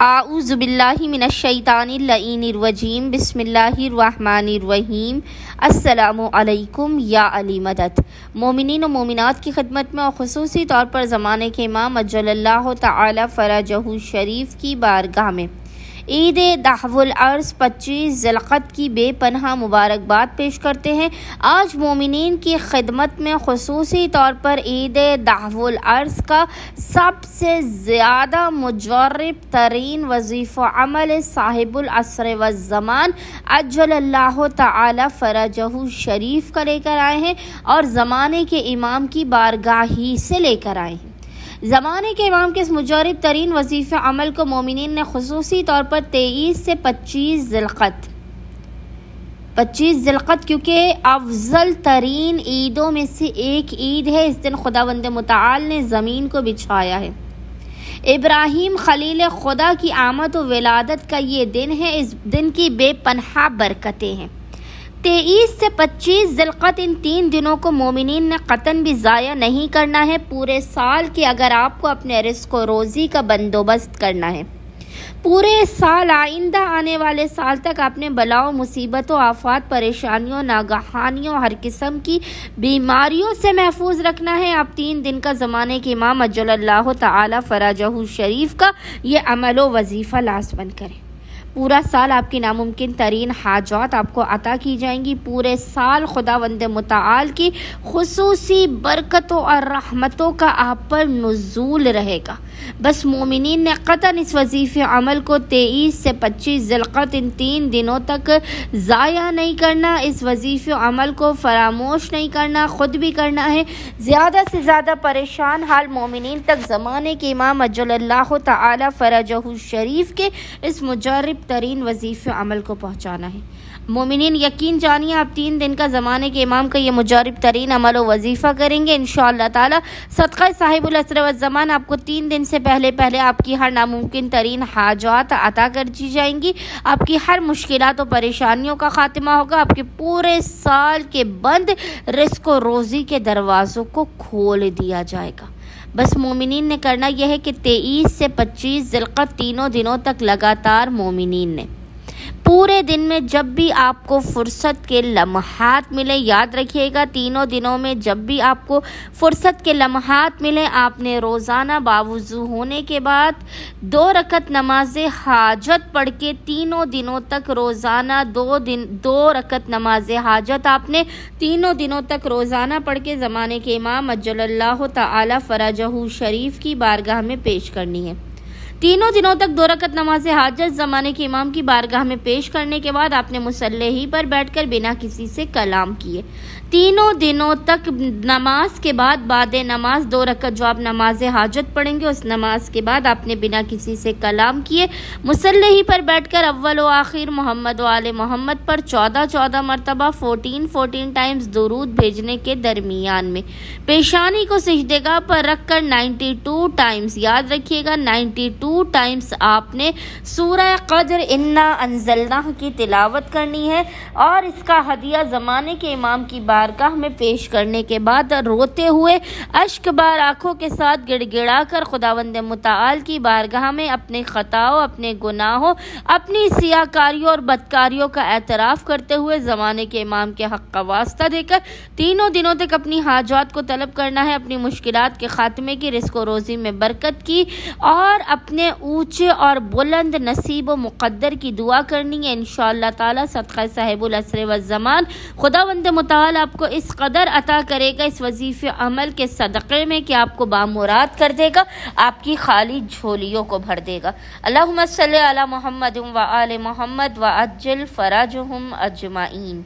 اعوذ باللہ من الشیطان اللعین الرجیم بسم اللہ الرحمن الرحیم السلام علیکم یا علی مدد۔ مومنین و مومنات کی خدمت میں اور خصوصی طور پر زمانے کے امام اجل اللہ تعالی فرجہ شریف کی بارگاہ میں عید دہو العرس 25 ذی القعدہ کی بے پناہ مبارکباد پیش کرتے ہیں۔ آج مومنین کی خدمت میں خصوصی طور پر عید دہو العرس کا سب سے زیادہ مجرب ترین وظیفہ عمل صاحب العصر والزمان اجل اللہ تعالی فرجہ شریف کا لے کر آئے ہیں اور زمانے کے امام کی بارگاہ ہی سے لے کر آئے ہیں۔ زمانے کے امام کے اس مجرب ترین وظیفہ عمل کو مومنین نے خصوصی طور پر 23 سے 25 ذی القعدہ 25 ذی القعدہ کیونکہ افضل ترین عیدوں میں سے ایک عید ہے۔ اس دن خداوند متعال نے زمین کو بچھایا ہے۔ ابراہیم خلیل خدا کی آمد و ولادت کا یہ دن ہے۔ اس دن کی بے پناہ برکتیں ہیں۔ 23 سے 25 ذی القعدہ ان 3 دنوں کو مومنین نے قطعاً بھی ضائع نہیں کرنا ہے۔ پورے سال کی اگر آپ کو اپنے رزق و روزی کا بندوبست کرنا ہے، پورے سال آئندہ آنے والے سال تک اپنے بلاؤں، مصیبتوں، آفات، پریشانیوں، ناگہانیوں، ہر قسم کی بیماریوں سے محفوظ رکھنا ہے۔ آپ 3 دن کا زمانے کے امام اجل اللہ تعالی فرجہ شریف کا یہ عمل و وظیفہ لازماً کریں۔ پورا سال آپ کی ناممکن ترین حاجات آپ کو عطا کی جائیں گی۔ پورے سال خداوند متعال کی خصوصی برکتوں اور رحمتوں کا آپ پر نزول رہے گا۔ بس مومنین نے قطعاً اس وظیفہ عمل کو 23 سے 25 ذی القعدہ ان 3 دنوں تک ضائع نہیں کرنا، اس وظیفہ عمل کو فراموش نہیں کرنا، خود بھی کرنا ہے۔ زیادہ سے زیادہ پریشان حال مومنین تک زمانے کے امام اجل اللہ تعالی فرجہ شریف کے اس مجرب ترین وظیفہ عمل کو پہنچانا ہے۔ مومنین یقین جانیے آپ 3 دن کا زمانے کے امام کا یہ مجرب ترین عمل و وظیفہ کریں گے انشاءاللہ تعالی صدقہ صاحب العصر والزمان آپ کو 3 دن سے پہلے آپ کی ہر ناممکن ترین حاجات عطا کر دی جائیں گی۔ آپ کی ہر مشکلات و پریشانیوں کا خاتمہ ہوگا۔ آپ کے پورے سال کے بند رزق و روزی کے دروازوں کو کھول دیا جائے گا۔ بس مومنین نے کرنا یہ ہے کہ 23 سے 25 ذی القعدہ تینوں دنوں تک لگاتار مومنین نے پورے دن میں جب بھی آپ کو فرصت کے لمحات ملے، یاد رکھیے گا تینوں دنوں میں جب بھی آپ کو فرصت کے لمحات ملے، آپ نے روزانہ باوضو ہونے کے بعد 2 رکعت نماز حاجت پڑھ کے تینوں دنوں تک روزانہ 2 رکعت نماز حاجت آپ نے تینوں دنوں تک روزانہ پڑھ کے زمانے کے امام اجل اللہ تعالی فرجہ شریف کی بارگاہ میں پیش کرنی ہے۔ تینوں دنوں تک 2 رکعت نماز حاجت زمانے کے امام کی بارگاہ میں پیش کرنے کے بعد آپ نے مصلی ہی پر بیٹھ کر بنا کسی سے کلام کیے تینوں دنوں تک نماز کے بعد نماز 2 رکعت جو آپ نماز حاجت پڑھیں گے اس نماز کے بعد آپ نے بنا کسی سے کلام کیے مصلی ہی پر بیٹھ کر اول و آخر محمد و آل محمد پر 14 مرتبہ 14 ٹائمز درود بھیجنے کے درمیان میں پیشانی کو سجدگاہ پر رکھ کر 92 ٹائمز، یاد رکھیے گا 92 ٹائمز آپ نے سورہ قدر انا انزلناہ کی تلاوت کرنی ہے اور اس کا ہدیہ زمانے کے امام کی بارگاہ میں پیش کرنے کے بعد روتے ہوئے اشک بار آنکھوں کے ساتھ گڑ گڑا کر خداوند متعال کی بارگاہ میں اپنے خطاؤں، اپنے گناہوں، اپنی سیاکاریوں اور بدکاریوں کا اعتراف کرتے ہوئے زمانے کے امام کے حق کا واسطہ دے کر تینوں دنوں تک اپنی حاجات کو طلب کرنا ہے، اپنی مشکلات کے خاتمے کی، رزق و روزی میں برکت کی اور اپنے اونچے اور بلند نصیب و مقدر کی دعا کرنی ہے انشاءاللہ تعالی صدقہ صاحب العصر والزمان خداوند متعال آپ کو اس قدر عطا کرے گا اس وظیفہ عمل کے صدقے میں کہ آپ کو بامراد کر دے گا، آپ کی خالی جھولیوں کو بھر دے گا۔ اللہم صلی علی محمد و آل محمد وعجل فرجہم اجمعین۔